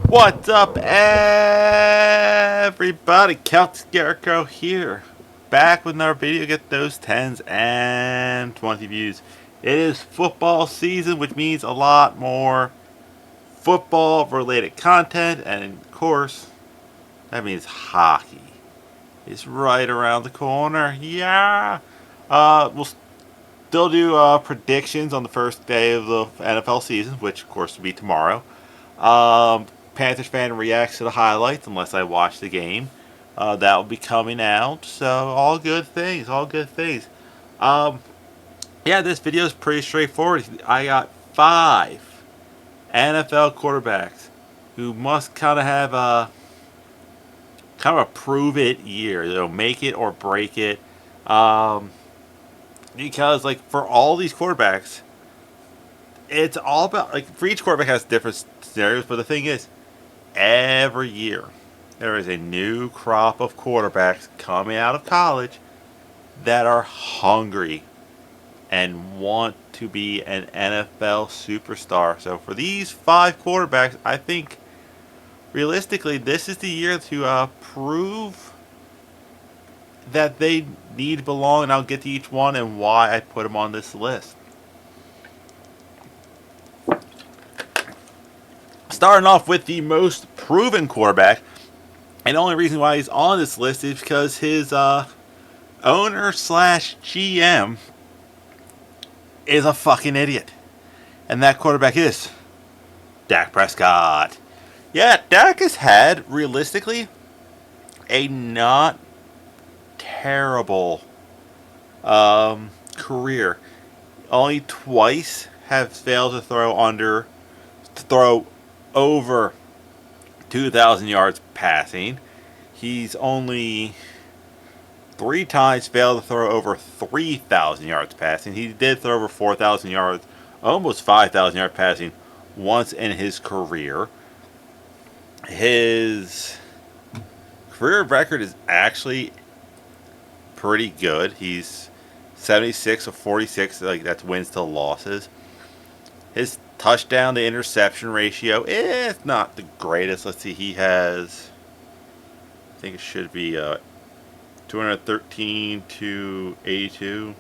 What's up, everybody? Count Scarecrow here. Back with another video. Get those 10s and 20 views. It is football season, which means a lot more football related content. And of course, that means hockey is right around the corner. Yeah. We'll still do predictions on the first day of the NFL season, which of course will be tomorrow. Um, Panthers fan reacts to the highlights unless I watch the game. That will be coming out. So all good things. All good things. Um, yeah, this video is pretty straightforward. I got 5 NFL quarterbacks who must kind of have a prove it year. Make it or break it. Um, because like for all these quarterbacks, it's all about like for each quarterback has different scenarios. But the thing is, every year there is a new crop of quarterbacks coming out of college that are hungry and want to be an NFL superstar. So for these 5 quarterbacks, I think realistically this is the year to prove that they need to belong, and I'll get to each one and why I put them on this list. Starting off with the most proven quarterback, and the only reason why he's on this list is because his owner slash GM is a fucking idiot. And that quarterback is Dak Prescott. Yeah, Dak has had, realistically, a not terrible career. Only twice have failed to throw over 2,000 yards passing. He's only 3 times failed to throw over 3,000 yards passing. He did throw over 4,000 yards, almost 5,000 yards passing once in his career. His career record is actually pretty good. He's 76 of 46, like that's wins to losses. His touchdown to interception ratio is not the greatest. Let's see, he has, I think it should be 213 to 82.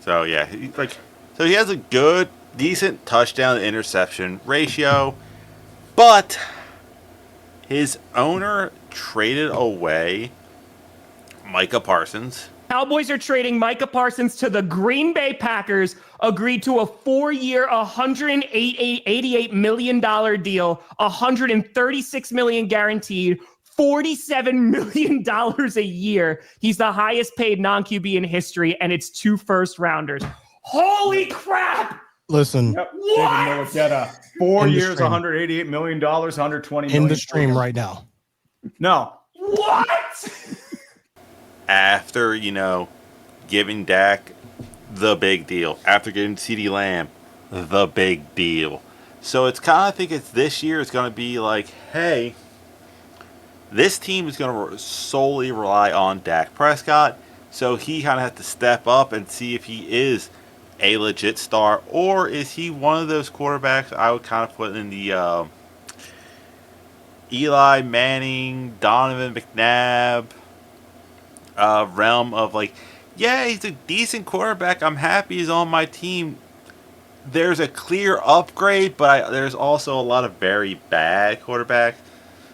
So yeah, so he has a good, decent touchdown to interception ratio, but his owner traded away Micah Parsons. Cowboys are trading Micah Parsons to the Green Bay Packers, agreed to a 4-year, $188 million deal, $136 million guaranteed, $47 million a year. He's the highest paid non-QB in history, and it's 2 first-rounders. Holy crap! Listen, Yep. What? David Millicetta, 4 In the years, stream. $188 million, $120 million. in the stream right now. No. What? After, giving Dak the big deal. After giving CeeDee Lamb the big deal. So it's kind of, I think it's this year it's going to be like, hey, this team is going to solely rely on Dak Prescott. So he kind of has to step up and see if he is a legit star, or is he one of those quarterbacks I would kind of put in the Eli Manning, Donovan McNabb realm of like, yeah, he's a decent quarterback. I'm happy he's on my team. There's a clear upgrade, but there's also a lot of very bad quarterbacks.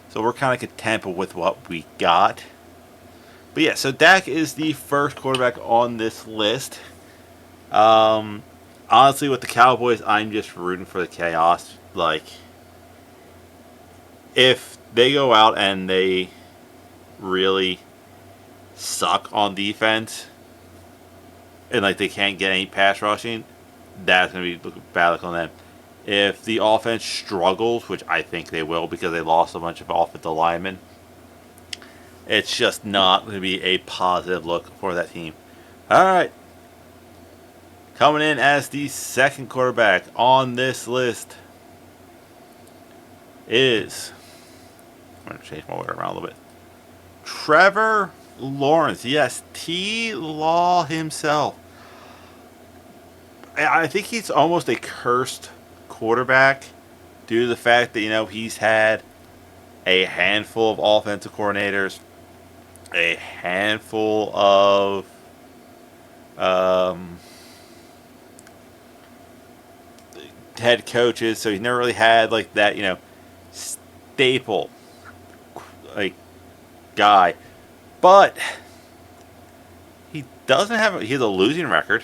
So we're kind of content with what we got. But yeah, so Dak is the first quarterback on this list. Honestly, with the Cowboys, I'm just rooting for the chaos. Like, if they go out and they really suck on defense and like they can't get any pass rushing, that's gonna be bad on them. If the offense struggles, which I think they will because they lost a bunch of offensive linemen, it's just not going to be a positive look for that team. All right, coming in as the second quarterback on this list is, I'm going to change my order around a little bit, Trevor Lawrence. Yes, T-Law himself. I think he's almost a cursed quarterback due to the fact that he's had a handful of offensive coordinators, a handful of um, head coaches, so he's never really had like that staple like guy. But he has a losing record.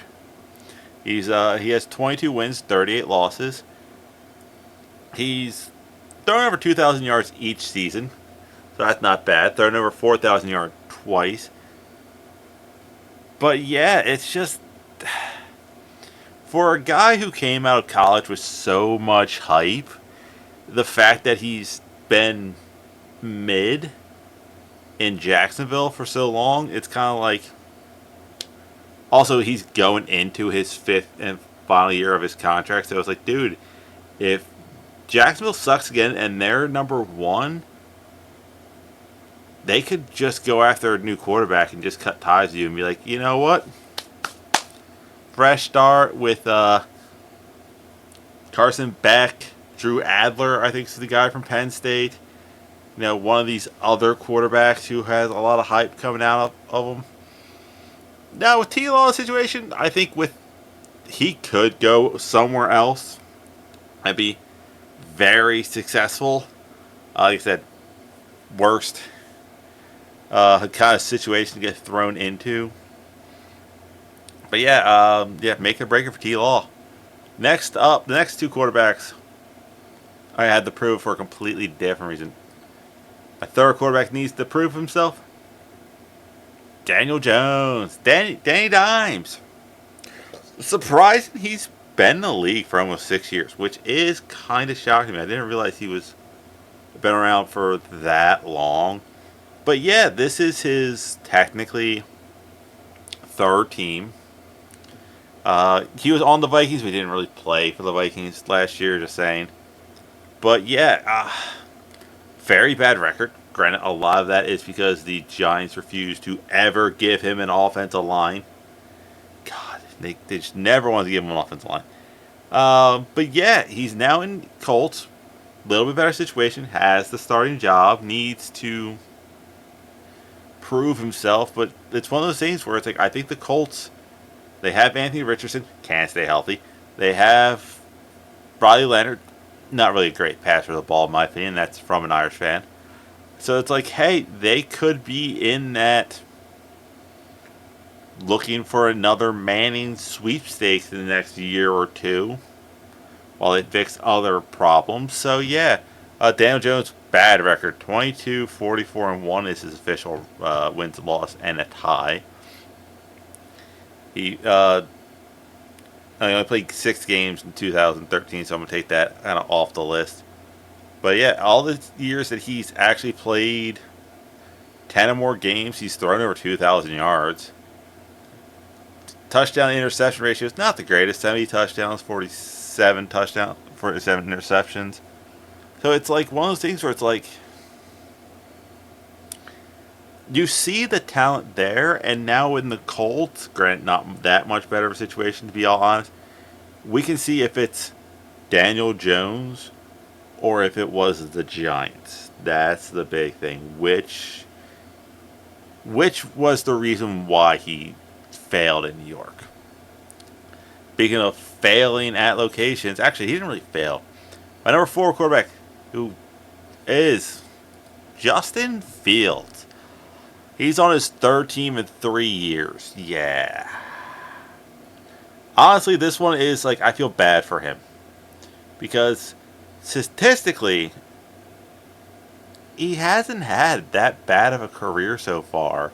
He has 22 wins, 38 losses. He's thrown over 2,000 yards each season, so that's not bad. Thrown over 4,000 yards twice. But yeah, it's just for a guy who came out of college with so much hype, the fact that he's been mid in Jacksonville for so long, it's kind of like. Also, he's going into his 5th and final year of his contract, so it's like, dude, if Jacksonville sucks again and they're number 1, they could just go after a new quarterback and just cut ties with you and be like, you know what? Fresh start with Carson Beck, Drew Adler, I think is the guy from Penn State. One of these other quarterbacks who has a lot of hype coming out of him. Now, with T. Law's situation, I think he could go somewhere else and be very successful. Like I said, worst kind of situation to get thrown into. But yeah, make a breaker for T. Law. Next up, the next 2 quarterbacks, I had to prove for a completely different reason. My third quarterback needs to prove himself. Daniel Jones. Danny Dimes. Surprising he's been in the league for almost 6 years, which is kind of shocking me. I didn't realize he was been around for that long. But yeah, this is his technically 3rd team. He was on the Vikings, but he didn't really play for the Vikings last year, just saying. But yeah, very bad record. Granted, a lot of that is because the Giants refused to ever give him an offensive line. God, they just never wanted to give him an offensive line. But yeah, he's now in Colts. A little bit better situation. Has the starting job. Needs to prove himself. But it's one of those things where it's like, I think the Colts, they have Anthony Richardson. Can't stay healthy. They have Riley Leonard. Not really a great passer of the ball, in my opinion. That's from an Irish fan. So it's like, hey, they could be in that looking for another Manning sweepstakes in the next year or 2 while they fix other problems. So yeah, Daniel Jones, bad record. 22, 44, and 1 is his official wins and loss and a tie. He only played 6 games in 2013, so I'm going to take that kind of off the list. But yeah, all the years that he's actually played 10 or more games, he's thrown over 2,000 yards. Touchdown interception ratio is not the greatest. 70 touchdowns, 47 interceptions. So it's like one of those things where it's like, you see the talent there, and now in the Colts, granted not that much better of a situation to be all honest, we can see if it's Daniel Jones or if it was the Giants. That's the big thing. Which was the reason why he failed in New York. Speaking of failing at locations, actually he didn't really fail. My number 4 quarterback, who is Justin Fields. He's on his 3rd team in 3 years. Yeah. Honestly, this one is like, I feel bad for him. Because statistically, he hasn't had that bad of a career so far.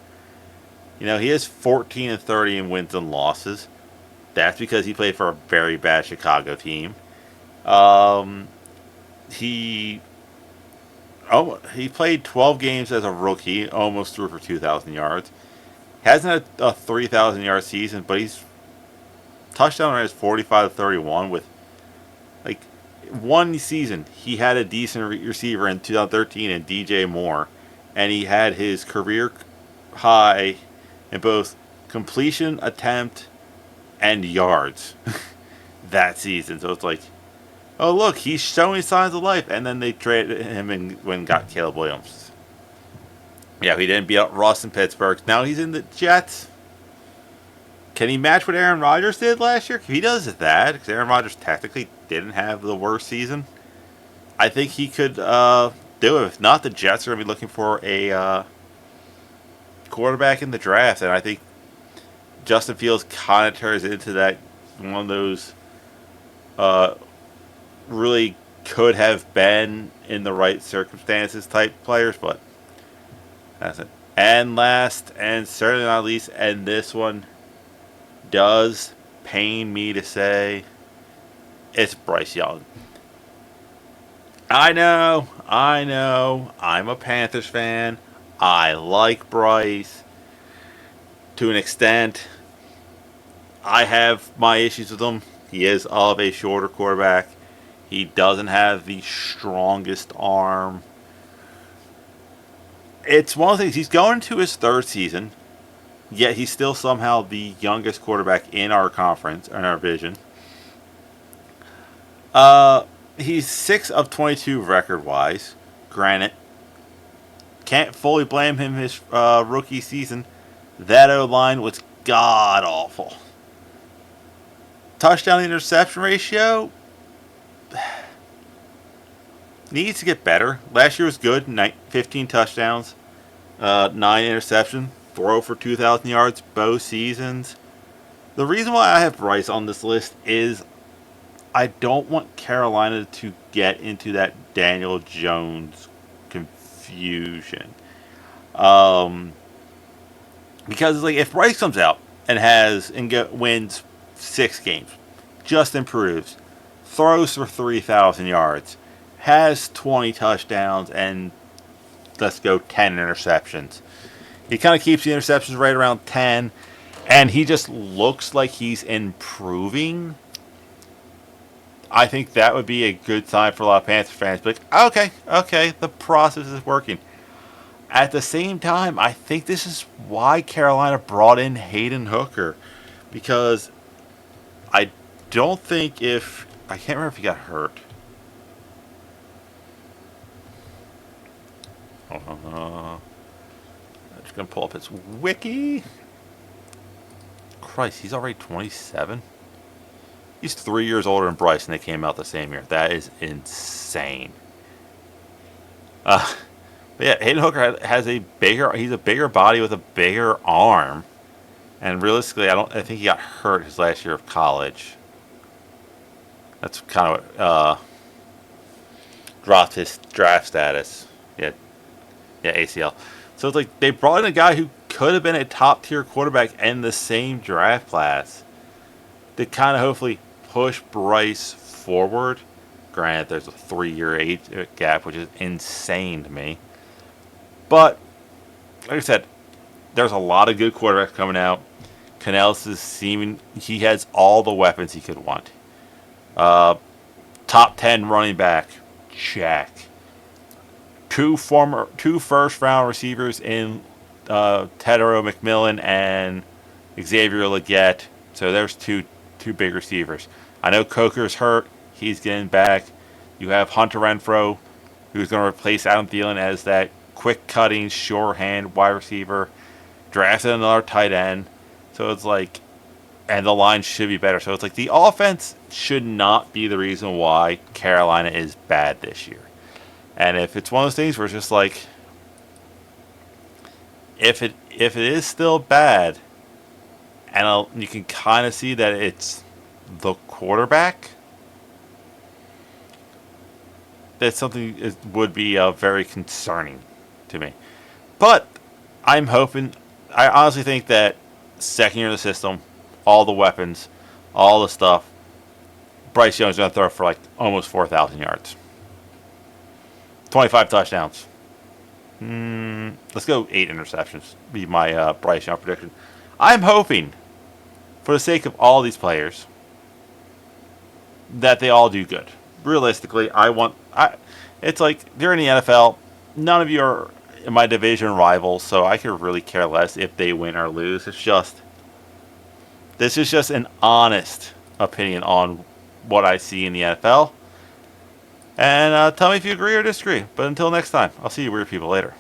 He has 14 and 30 in wins and losses. That's because he played for a very bad Chicago team. He played 12 games as a rookie, almost threw for 2,000 yards. Hasn't had a 3,000 yard season, but he's touchdown rate is 45 to 31 with like one season. He had a decent receiver in 2013 and DJ Moore, and he had his career high in both completion attempt and yards. that season. So it's like, oh look, he's showing signs of life, and then they traded him and when got Caleb Williams. Yeah, he didn't beat out Russ in Pittsburgh. Now he's in the Jets. Can he match what Aaron Rodgers did last year? If he does that, because Aaron Rodgers technically didn't have the worst season, I think he could do it. If not, the Jets are going to be looking for a quarterback in the draft, and I think Justin Fields kind of turns into that one of those really could have been in the right circumstances type players, but that's it. And last, and certainly not least, and this one does pain me to say, it's Bryce Young. I know, I'm a Panthers fan. I like Bryce to an extent. I have my issues with him. He is of a shorter quarterback. He doesn't have the strongest arm. It's one of the things, he's going to his third season, yet he's still somehow the youngest quarterback in our conference, in our division. He's 6 of 22 record-wise. Granted, can't fully blame him his rookie season. That O-line was god-awful. Touchdown-interception ratio needs to get better. Last year was good, 15 touchdowns, 9 interceptions, throw for 2,000 yards both seasons. The reason why I have Bryce on this list is I don't want Carolina to get into that Daniel Jones confusion. Because it's like if Bryce comes out and wins 6 games, just improves, throws for 3,000 yards, has 20 touchdowns, and let's go 10 interceptions. He kind of keeps the interceptions right around 10, and he just looks like he's improving. I think that would be a good sign for a lot of Panther fans. Like, okay, the process is working. At the same time, I think this is why Carolina brought in Hayden Hooker, because I don't think I can't remember if he got hurt. I'm just going to pull up his wiki. Christ, he's already 27? He's 3 years older than Bryce, and they came out the same year. That is insane. But yeah, Hayden Hooker he's a bigger body with a bigger arm. And realistically, I think he got hurt his last year of college. That's kind of what dropped his draft status. Yeah, ACL. So it's like they brought in a guy who could have been a top-tier quarterback in the same draft class to kind of hopefully push Bryce forward. Granted, there's a 3-year age gap, which is insane to me. But, like I said, there's a lot of good quarterbacks coming out. Canales he has all the weapons he could want. Top 10 running back, check. 2 first-round receivers in Tedero McMillan and Xavier Legette. So there's two big receivers. I know Coker's hurt. He's getting back. You have Hunter Renfrow, who's going to replace Adam Thielen as that quick-cutting, sure-hand wide receiver. Drafted another tight end. So it's like, and the line should be better. So it's like the offense should not be the reason why Carolina is bad this year. And if it's one of those things where it's just like, if it is still bad, and you can kind of see that it's the quarterback, that's something that would be very concerning to me. But I'm hoping, I honestly think that second year of the system, all the weapons, all the stuff, Bryce Young's going to throw for like almost 4,000 yards. 25 touchdowns. Let's go 8 interceptions. Be my Bryce Young prediction. I'm hoping, for the sake of all these players, that they all do good. Realistically, it's like, they're in the NFL. None of you are my division rivals, so I could really care less if they win or lose. This is just an honest opinion on what I see in the NFL. And tell me if you agree or disagree. But until next time, I'll see you weird people later.